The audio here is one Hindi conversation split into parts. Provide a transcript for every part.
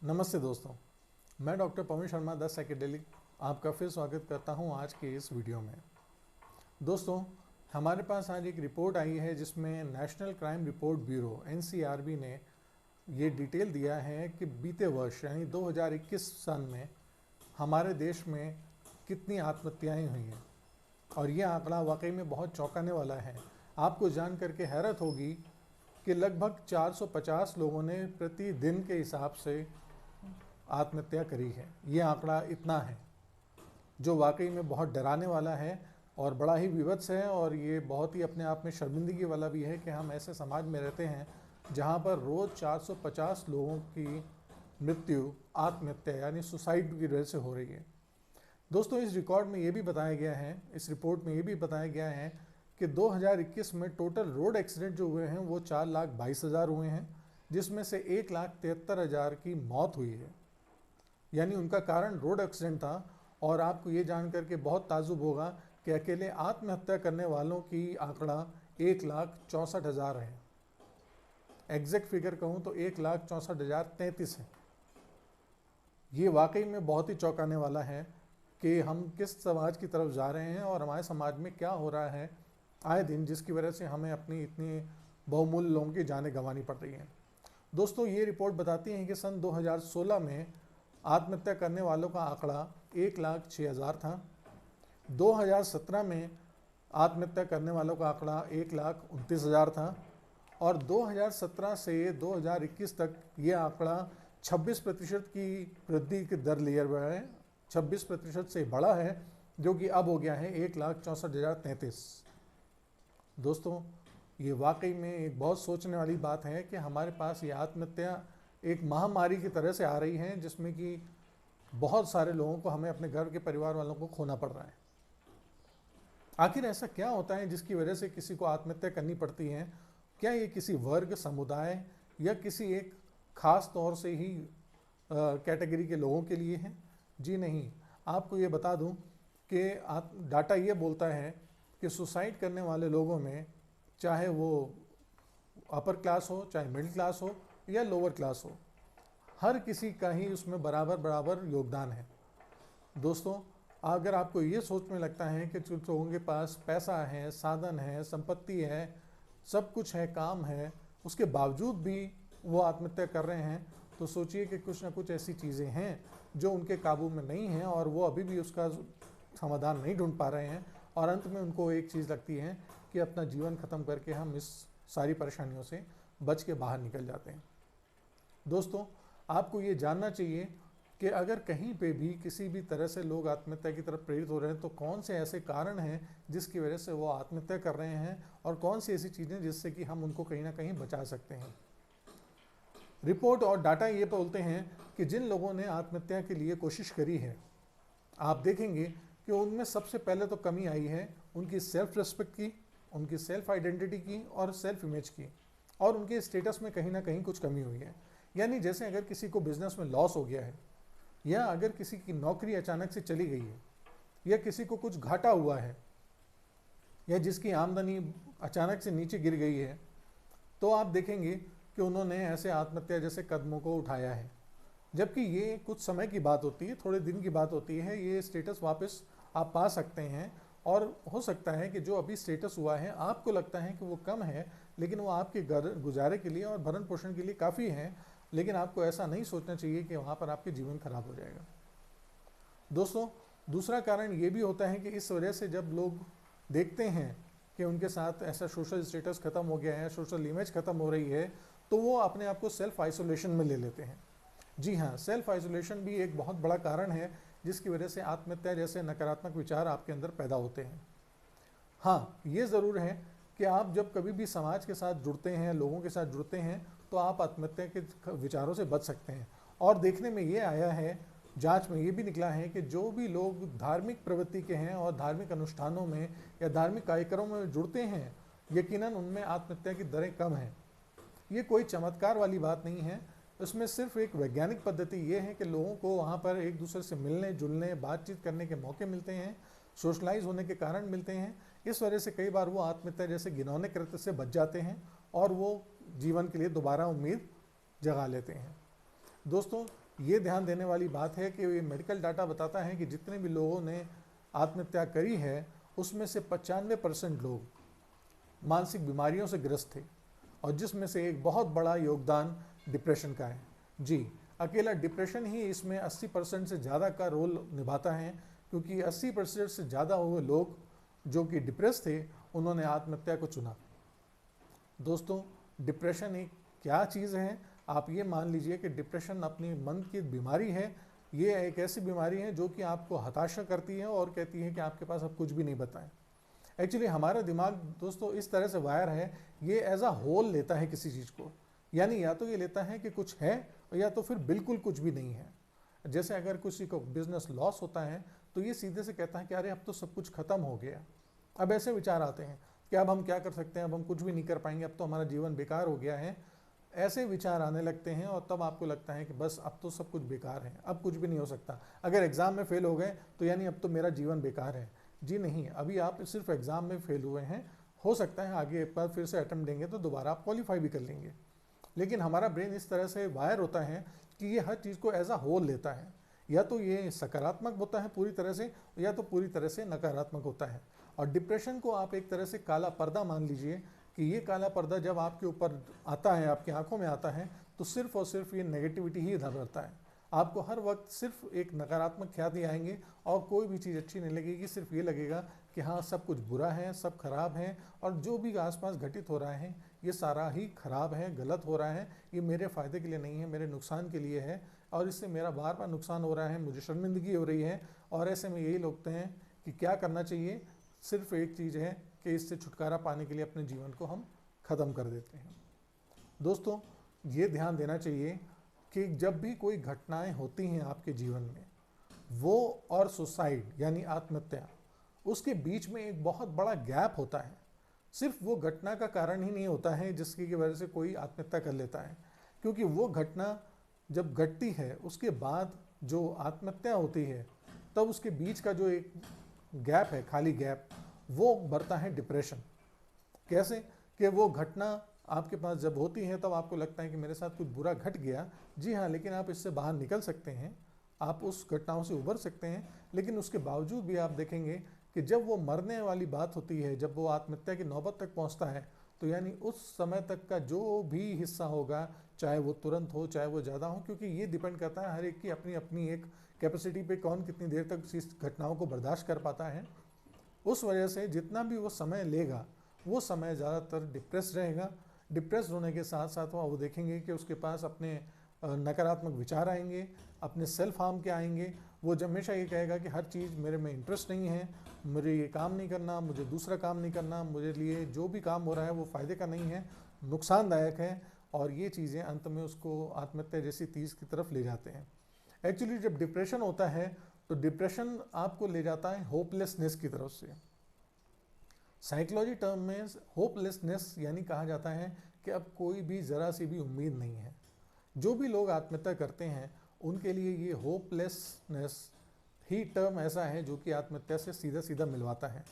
नमस्ते दोस्तों, मैं doctor Pawan Sharma the psychedelic आपका फिर स्वागत करता हूं आज के इस वीडियो में। दोस्तों, हमारे पास आज एक रिपोर्ट आई है जिसमें national crime report bureau NCRB ने ये डिटेल दिया है कि बीते वर्ष यानी 2021 सन में हमारे देश में कितनी आत्महत्याएं हुई हैं और ये आंकड़ा वाकई में बहुत चौंकाने वाला है। आपको जान करके हैरत होगी कि लगभग 450 लोगों ने प्रतिदिन के हिसाब से आत्महत्या करी है। ये आंकड़ा इतना है जो वाकई में बहुत डराने वाला है और बड़ा ही विवत्स है, और ये बहुत ही अपने आप में शर्मिंदगी वाला भी है कि हम ऐसे समाज में रहते हैं जहाँ पर रोज़ 450 लोगों की मृत्यु आत्महत्या यानी सुसाइड की वजह से हो रही है। दोस्तों, इस रिकॉर्ड में ये भी बताया गया है, इस रिपोर्ट में ये भी बताया गया है कि 2021 में टोटल रोड एक्सीडेंट जो हुए हैं वो 4,22,000 हुए हैं, जिसमें से 1,73,000 की मौत हुई है, यानी उनका कारण रोड एक्सीडेंट था। और आपको ये जान करके बहुत ताज्जुब होगा कि अकेले आत्महत्या करने वालों की आंकड़ा 1,64,000 है। एग्जैक्ट फिगर कहूँ तो 1,64,033 है। ये वाकई में बहुत ही चौंकाने वाला है कि हम किस समाज की तरफ जा रहे हैं और हमारे समाज में क्या हो रहा है आए दिन, जिसकी वजह से हमें अपनी इतनी बहुमूल्य लोगों की जानें गंवानी पड़ रही हैं। दोस्तों, ये रिपोर्ट बताती है कि सन 2016 में आत्महत्या करने वालों का आंकड़ा 1,06,000 था। 2017 में आत्महत्या करने वालों का आंकड़ा 1,29,000 था और 2017 से 2021 तक ये आंकड़ा 26% की वृद्धि की दर लिए हुआ है, 26% से बड़ा है, जो कि अब हो गया है 1,64,033। दोस्तों, ये वाकई में एक बहुत सोचने वाली बात है कि हमारे पास ये आत्महत्या एक महामारी की तरह से आ रही है, जिसमें कि बहुत सारे लोगों को, हमें अपने घर के परिवार वालों को खोना पड़ रहा है। आखिर ऐसा क्या होता है जिसकी वजह से किसी को आत्महत्या करनी पड़ती है? क्या ये किसी वर्ग, समुदाय या किसी एक खास तौर से ही कैटेगरी के लोगों के लिए है? जी नहीं। आपको ये बता दूं कि डाटा ये बोलता है कि सुसाइड करने वाले लोगों में, चाहे वो अपर क्लास हो, चाहे मिडिल क्लास हो या लोअर क्लास हो, हर किसी का ही उसमें बराबर बराबर योगदान है। दोस्तों, अगर आपको ये सोच में लगता है कि जो लोगों के पास पैसा है, साधन है, संपत्ति है, सब कुछ है, काम है, उसके बावजूद भी वो आत्महत्या कर रहे हैं, तो सोचिए कि कुछ ना कुछ ऐसी चीज़ें हैं जो उनके काबू में नहीं हैं और वो अभी भी उसका समाधान नहीं ढूंढ पा रहे हैं, और अंत में उनको एक चीज़ लगती है कि अपना जीवन ख़त्म करके हम इस सारी परेशानियों से बच के बाहर निकल जाते हैं। दोस्तों, आपको ये जानना चाहिए कि अगर कहीं पे भी किसी भी तरह से लोग आत्महत्या की तरफ प्रेरित हो रहे हैं तो कौन से ऐसे कारण हैं जिसकी वजह से वो आत्महत्या कर रहे हैं, और कौन सी ऐसी चीज़ें जिससे कि हम उनको कहीं ना कहीं बचा सकते हैं। रिपोर्ट और डाटा ये बोलते हैं कि जिन लोगों ने आत्महत्या के लिए कोशिश करी है, आप देखेंगे कि उनमें सबसे पहले तो कमी आई है उनकी सेल्फ रिस्पेक्ट की, उनकी सेल्फ आइडेंटिटी की और सेल्फ इमेज की, और उनके स्टेटस में कहीं ना कहीं कुछ कमी हुई है। यानी जैसे अगर किसी को बिजनेस में लॉस हो गया है, या अगर किसी की नौकरी अचानक से चली गई है, या किसी को कुछ घाटा हुआ है, या जिसकी आमदनी अचानक से नीचे गिर गई है, तो आप देखेंगे कि उन्होंने ऐसे आत्महत्या जैसे कदमों को उठाया है। जबकि ये कुछ समय की बात होती है, थोड़े दिन की बात होती है, ये स्टेटस वापस आप पा सकते हैं। और हो सकता है कि जो अभी स्टेटस हुआ है आपको लगता है कि वो कम है, लेकिन वो आपके घर गुजारे के लिए और भरण पोषण के लिए काफ़ी है, लेकिन आपको ऐसा नहीं सोचना चाहिए कि वहाँ पर आपके जीवन खराब हो जाएगा। दोस्तों, दूसरा कारण ये भी होता है कि इस वजह से जब लोग देखते हैं कि उनके साथ ऐसा सोशल स्टेटस ख़त्म हो गया है, सोशल इमेज ख़त्म हो रही है, तो वो अपने आप को सेल्फ आइसोलेशन में ले लेते हैं। जी हाँ, सेल्फ आइसोलेशन भी एक बहुत बड़ा कारण है जिसकी वजह से आत्महत्या जैसे नकारात्मक विचार आपके अंदर पैदा होते हैं। हाँ, ये ज़रूर है कि आप जब कभी भी समाज के साथ जुड़ते हैं, लोगों के साथ जुड़ते हैं, तो आप आत्महत्या के विचारों से बच सकते हैं। और देखने में ये आया है, जांच में ये भी निकला है कि जो भी लोग धार्मिक प्रवृत्ति के हैं और धार्मिक अनुष्ठानों में या धार्मिक कार्यक्रमों में जुड़ते हैं, यकीनन उनमें आत्महत्या की दरें कम हैं। ये कोई चमत्कार वाली बात नहीं है, इसमें सिर्फ एक वैज्ञानिक पद्धति ये है कि लोगों को वहाँ पर एक दूसरे से मिलने जुलने, बातचीत करने के मौके मिलते हैं, सोशलाइज होने के कारण मिलते हैं। इस वजह से कई बार वो आत्महत्या जैसे घिनौने कृत्य से बच जाते हैं और वो जीवन के लिए दोबारा उम्मीद जगा लेते हैं। दोस्तों, ये ध्यान देने वाली बात है कि ये मेडिकल डाटा बताता है कि जितने भी लोगों ने आत्महत्या करी है उसमें से 95% लोग मानसिक बीमारियों से ग्रस्त थे, और जिसमें से एक बहुत बड़ा योगदान डिप्रेशन का है। जी, अकेला डिप्रेशन ही इसमें 80% से ज़्यादा का रोल निभाता है, क्योंकि 80% से ज़्यादा वो लोग जो कि डिप्रेस थे उन्होंने आत्महत्या को चुना। दोस्तों, डिप्रेशन एक क्या चीज़ है? आप ये मान लीजिए कि डिप्रेशन अपनी मन की बीमारी है। ये एक ऐसी बीमारी है जो कि आपको हताशा करती है और कहती है कि आपके पास अब कुछ भी नहीं बचा है। एक्चुअली हमारा दिमाग दोस्तों इस तरह से वायर है, ये एज अ होल लेता है किसी चीज़ को, यानी या तो ये लेता है कि कुछ है या तो फिर बिल्कुल कुछ भी नहीं है। जैसे अगर किसी को बिजनेस लॉस होता है तो ये सीधे से कहता है कि अरे अब तो सब कुछ खत्म हो गया। अब ऐसे विचार आते हैं कि अब हम क्या कर सकते हैं, अब हम कुछ भी नहीं कर पाएंगे, अब तो हमारा जीवन बेकार हो गया है। ऐसे विचार आने लगते हैं और तब आपको लगता है कि बस अब तो सब कुछ बेकार है, अब कुछ भी नहीं हो सकता। अगर एग्ज़ाम में फेल हो गए तो यानी अब तो मेरा जीवन बेकार है। जी नहीं, अभी आप सिर्फ एग्ज़ाम में फेल हुए हैं, हो सकता है आगे एक बार फिर से अटेम्प्ट देंगे तो दोबारा आप क्वालिफाई भी कर लेंगे। लेकिन हमारा ब्रेन इस तरह से वायर होता है कि ये हर चीज़ को एज अ होल लेता है, या तो ये सकारात्मक होता है पूरी तरह से या तो पूरी तरह से नकारात्मक होता है। और डिप्रेशन को आप एक तरह से काला पर्दा मान लीजिए कि ये काला पर्दा जब आपके ऊपर आता है, आपकी आंखों में आता है, तो सिर्फ और सिर्फ ये नेगेटिविटी ही इधर रहता है। आपको हर वक्त सिर्फ एक नकारात्मक ख्याल ही आएंगे और कोई भी चीज़ अच्छी नहीं लगेगी। सिर्फ ये लगेगा कि हाँ सब कुछ बुरा है, सब खराब है, और जो भी आसपास घटित हो रहा है ये सारा ही खराब है, गलत हो रहा है, ये मेरे फ़ायदे के लिए नहीं है, मेरे नुकसान के लिए है, और इससे मेरा बार बार नुकसान हो रहा है, मुझे शर्मिंदगी हो रही है। और ऐसे में यही लोग हैं कि क्या करना चाहिए, सिर्फ एक चीज़ है कि इससे छुटकारा पाने के लिए अपने जीवन को हम ख़त्म कर देते हैं। दोस्तों, ये ध्यान देना चाहिए कि जब भी कोई घटनाएं होती हैं आपके जीवन में, वो और सुसाइड यानी आत्महत्या, उसके बीच में एक बहुत बड़ा गैप होता है। सिर्फ वो घटना का कारण ही नहीं होता है जिसकी वजह से कोई आत्महत्या कर लेता है, क्योंकि वो घटना जब घटती है उसके बाद जो आत्महत्या होती है तब उसके बीच का जो एक गैप है, खाली गैप, वो भरता है डिप्रेशन। कैसे कि वो घटना आपके पास जब होती है तब आपको लगता है कि मेरे साथ कुछ बुरा घट गया। जी हाँ, लेकिन आप इससे बाहर निकल सकते हैं, आप उस घटनाओं से उबर सकते हैं। लेकिन उसके बावजूद भी आप देखेंगे कि जब वो मरने वाली बात होती है, जब वो आत्महत्या की नौबत तक पहुंचता है, तो यानी उस समय तक का जो भी हिस्सा होगा, चाहे वो तुरंत हो चाहे वो ज़्यादा हो, क्योंकि ये डिपेंड करता है हर एक की अपनी अपनी एक कैपेसिटी पे, कौन कितनी देर तक इस घटनाओं को बर्दाश्त कर पाता है। उस वजह से जितना भी वो समय लेगा वो समय ज़्यादातर डिप्रेस रहेगा। डिप्रेस होने के साथ साथ वो देखेंगे कि उसके पास अपने नकारात्मक विचार आएंगे, अपने सेल्फ हार्म के आएंगे। वो हमेशा ये कहेगा कि हर चीज़ मेरे में इंटरेस्ट नहीं है, मुझे ये काम नहीं करना, मुझे दूसरा काम नहीं करना, मुझे लिए जो भी काम हो रहा है वो फ़ायदे का नहीं है, नुकसानदायक है। और ये चीज़ें अंत में उसको आत्महत्या जैसी तीज़ की तरफ ले जाते हैं। एक्चुअली जब डिप्रेशन होता है तो डिप्रेशन आपको ले जाता है होपलेसनेस की तरफ से। साइकोलॉजी टर्म में होपलेसनेस यानी कहा जाता है कि अब कोई भी ज़रा सी भी उम्मीद नहीं है। जो भी लोग आत्महत्या करते हैं उनके लिए ये होपलेसनेस ही टर्म ऐसा है जो कि आत्महत्या से सीधा सीधा मिलवाता है।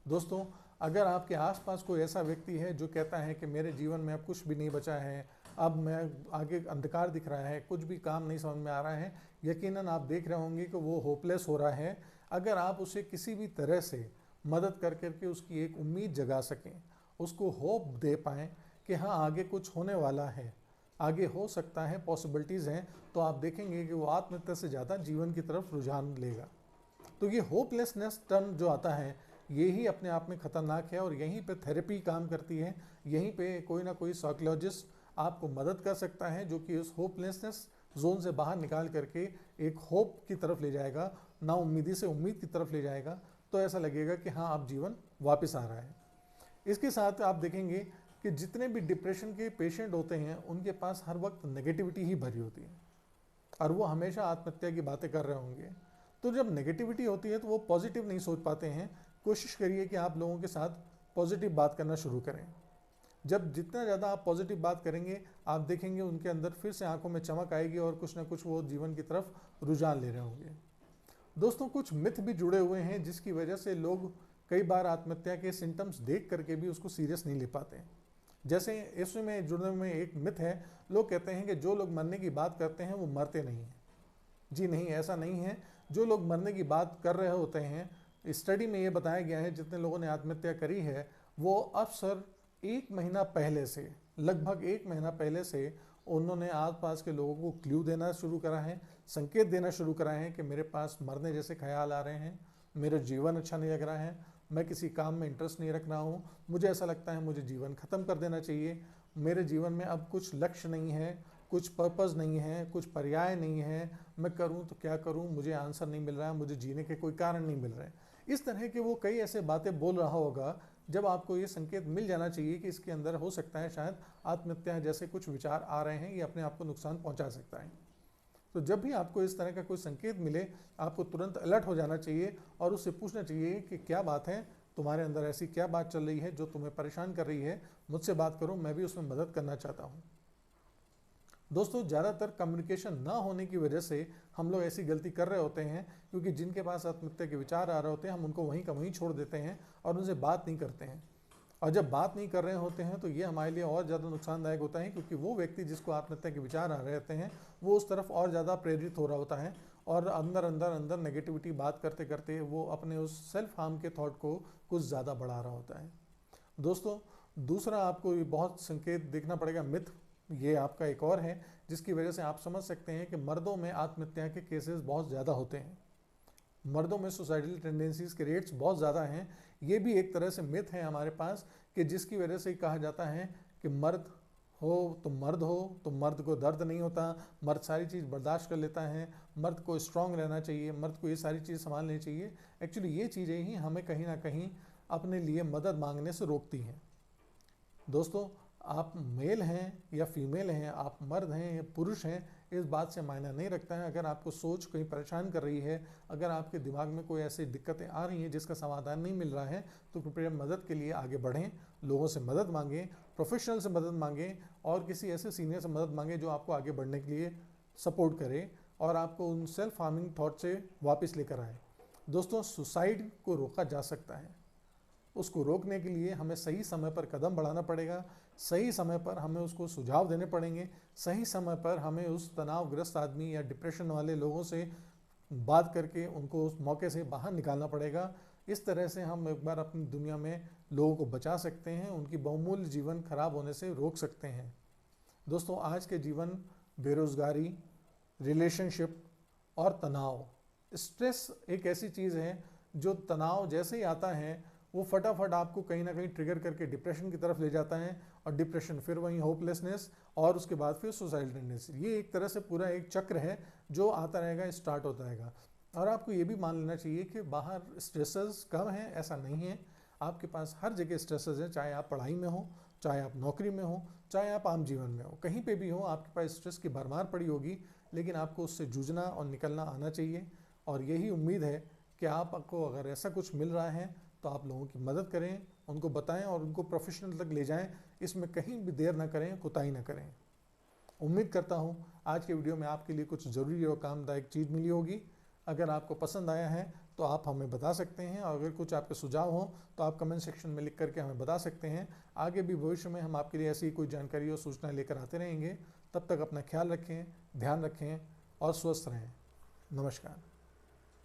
दोस्तों, अगर आपके आसपास कोई ऐसा व्यक्ति है जो कहता है कि मेरे जीवन में अब कुछ भी नहीं बचा है, अब मैं आगे अंधकार दिख रहा है, कुछ भी काम नहीं समझ में आ रहा है, यकीनन आप देख रहे होंगे कि वो होपलेस हो रहा है। अगर आप उसे किसी भी तरह से मदद कर करके उसकी एक उम्मीद जगा सकें, उसको होप दे पाएँ कि हाँ आगे कुछ होने वाला है, आगे हो सकता है, पॉसिबिलिटीज़ हैं, तो आप देखेंगे कि वो आत्महत्या से ज़्यादा जीवन की तरफ रुझान लेगा। तो ये होपलेसनेस टर्म जो आता है ये ही अपने आप में ख़तरनाक है, और यहीं पे थेरेपी काम करती है। यहीं पे कोई ना कोई साइकोलॉजिस्ट आपको मदद कर सकता है जो कि उस होपलेसनेस जोन से बाहर निकाल करके एक होप की तरफ ले जाएगा, ना उम्मीदी से उम्मीद की तरफ ले जाएगा। तो ऐसा लगेगा कि हाँ अब जीवन वापस आ रहा है। इसके साथ आप देखेंगे कि जितने भी डिप्रेशन के पेशेंट होते हैं उनके पास हर वक्त नेगेटिविटी ही भरी होती है, और वो हमेशा आत्महत्या की बातें कर रहे होंगे। तो जब नेगेटिविटी होती है तो वो पॉजिटिव नहीं सोच पाते हैं। कोशिश करिए कि आप लोगों के साथ पॉजिटिव बात करना शुरू करें। जब जितना ज़्यादा आप पॉजिटिव बात करेंगे आप देखेंगे उनके अंदर फिर से आंखों में चमक आएगी और कुछ ना कुछ वो जीवन की तरफ रुझान ले रहे होंगे। दोस्तों, कुछ मिथ भी जुड़े हुए हैं जिसकी वजह से लोग कई बार आत्महत्या के सिम्टम्स देख करके भी उसको सीरियस नहीं ले पाते। जैसे इसमें जुड़ने में एक मिथ है, लोग कहते हैं कि जो लोग मरने की बात करते हैं वो मरते नहीं हैं। जी नहीं, ऐसा नहीं है। जो लोग मरने की बात कर रहे होते हैं, स्टडी में ये बताया गया है जितने लोगों ने आत्महत्या करी है वो अक्सर 1 महीना पहले से, लगभग 1 महीना पहले से उन्होंने आसपास के लोगों को क्ल्यू देना शुरू करा है, संकेत देना शुरू करा है कि मेरे पास मरने जैसे ख्याल आ रहे हैं, मेरा जीवन अच्छा नहीं लग रहा है, मैं किसी काम में इंटरेस्ट नहीं रख रहा हूँ, मुझे ऐसा लगता है मुझे जीवन ख़त्म कर देना चाहिए, मेरे जीवन में अब कुछ लक्ष्य नहीं है, कुछ पर्पज़ नहीं है, कुछ पर्याय नहीं है, मैं करूं तो क्या करूं, मुझे आंसर नहीं मिल रहा है, मुझे जीने के कोई कारण नहीं मिल रहे हैं। इस तरह के वो कई ऐसे बातें बोल रहा होगा जब आपको ये संकेत मिल जाना चाहिए कि इसके अंदर हो सकता है शायद आत्महत्या जैसे कुछ विचार आ रहे हैं, ये अपने आप को नुकसान पहुंचा सकता है। तो जब भी आपको इस तरह का कोई संकेत मिले, आपको तुरंत अलर्ट हो जाना चाहिए और उससे पूछना चाहिए कि क्या बात है, तुम्हारे अंदर ऐसी क्या बात चल रही है जो तुम्हें परेशान कर रही है, मुझसे बात करो, मैं भी उसमें मदद करना चाहता हूँ। दोस्तों, ज़्यादातर कम्युनिकेशन ना होने की वजह से हम लोग ऐसी गलती कर रहे होते हैं, क्योंकि जिनके पास आत्महत्या के विचार आ रहे होते हैं हम उनको वहीं का वहीं छोड़ देते हैं और उनसे बात नहीं करते हैं। और जब बात नहीं कर रहे होते हैं तो ये हमारे लिए और ज़्यादा नुकसानदायक होता है, क्योंकि वो व्यक्ति जिसको आत्महत्या के विचार आ रहे होते हैं वो उस तरफ और ज़्यादा प्रेरित हो रहा होता है और अंदर अंदर अंदर नेगेटिविटी बात करते करते वो अपने उस सेल्फ हार्म के थॉट को कुछ ज़्यादा बढ़ा रहा होता है। दोस्तों, दूसरा आपको ये बहुत संकेत देखना पड़ेगा, मिथ, ये आपका एक और है जिसकी वजह से आप समझ सकते हैं कि मर्दों में आत्महत्या के केसेस बहुत ज़्यादा होते हैं, मर्दों में सुसाइडल टेंडेंसीज के रेट्स बहुत ज़्यादा हैं। ये भी एक तरह से मिथ है हमारे पास कि जिसकी वजह से कहा जाता है कि मर्द हो, तो मर्द को दर्द नहीं होता, मर्द सारी चीज़ बर्दाश्त कर लेता है, मर्द को स्ट्रांग रहना चाहिए, मर्द को ये सारी चीज़ संभालनी चाहिए। एक्चुअली ये चीज़ें ही हमें कहीं ना कहीं अपने लिए मदद मांगने से रोकती हैं। दोस्तों, आप मेल हैं या फीमेल हैं, आप मर्द हैं या पुरुष हैं, इस बात से मायना नहीं रखता है। अगर आपको सोच कहीं परेशान कर रही है, अगर आपके दिमाग में कोई ऐसी दिक्कतें आ रही हैं जिसका समाधान नहीं मिल रहा है, तो कृपया मदद के लिए आगे बढ़ें, लोगों से मदद मांगें, प्रोफेशनल से मदद मांगें और किसी ऐसे सीनियर से मदद मांगें जो आपको आगे बढ़ने के लिए सपोर्ट करे और आपको उन सेल्फ हार्मिंग थॉट से वापस लेकर आए। दोस्तों, सुसाइड को रोका जा सकता है, उसको रोकने के लिए हमें सही समय पर कदम बढ़ाना पड़ेगा, सही समय पर हमें उसको सुझाव देने पड़ेंगे, सही समय पर हमें उस तनावग्रस्त आदमी या डिप्रेशन वाले लोगों से बात करके उनको उस मौके से बाहर निकालना पड़ेगा। इस तरह से हम एक बार अपनी दुनिया में लोगों को बचा सकते हैं, उनकी बहुमूल्य जीवन खराब होने से रोक सकते हैं। दोस्तों, आज के जीवन, बेरोजगारी, रिलेशनशिप और तनाव, स्ट्रेस एक ऐसी चीज़ है जो तनाव जैसे ही आता है वो फटाफट आपको कहीं ना कहीं ट्रिगर करके डिप्रेशन की तरफ ले जाता है और डिप्रेशन फिर वहीं होपलेसनेस और उसके बाद फिर सुसाइडल टेंडेंसी। ये एक तरह से पूरा एक चक्र है जो आता रहेगा, स्टार्ट होता रहेगा। और आपको ये भी मान लेना चाहिए कि बाहर स्ट्रेसेस कम हैं, ऐसा नहीं है, आपके पास हर जगह स्ट्रेसेस हैं, चाहे आप पढ़ाई में हो, चाहे आप नौकरी में हो, चाहे आप आम जीवन में हो, कहीं पे भी हो आपके पास स्ट्रेस की भरमार पड़ी होगी, लेकिन आपको उससे जूझना और निकलना आना चाहिए। और यही उम्मीद है कि आपको अगर ऐसा कुछ मिल रहा है तो आप लोगों की मदद करें, उनको बताएं और उनको प्रोफेशनल तक ले जाएं, इसमें कहीं भी देर ना करें, कोताही ना करें। उम्मीद करता हूं आज के वीडियो में आपके लिए कुछ ज़रूरी और कामदायक चीज़ मिली होगी। अगर आपको पसंद आया है तो आप हमें बता सकते हैं और अगर कुछ आपके सुझाव हों तो आप कमेंट सेक्शन में लिख करके हमें बता सकते हैं। आगे भी भविष्य में हम आपके लिए ऐसी कोई जानकारी और सूचना लेकर आते रहेंगे। तब तक अपना ख्याल रखें, ध्यान रखें और स्वस्थ रहें। नमस्कार।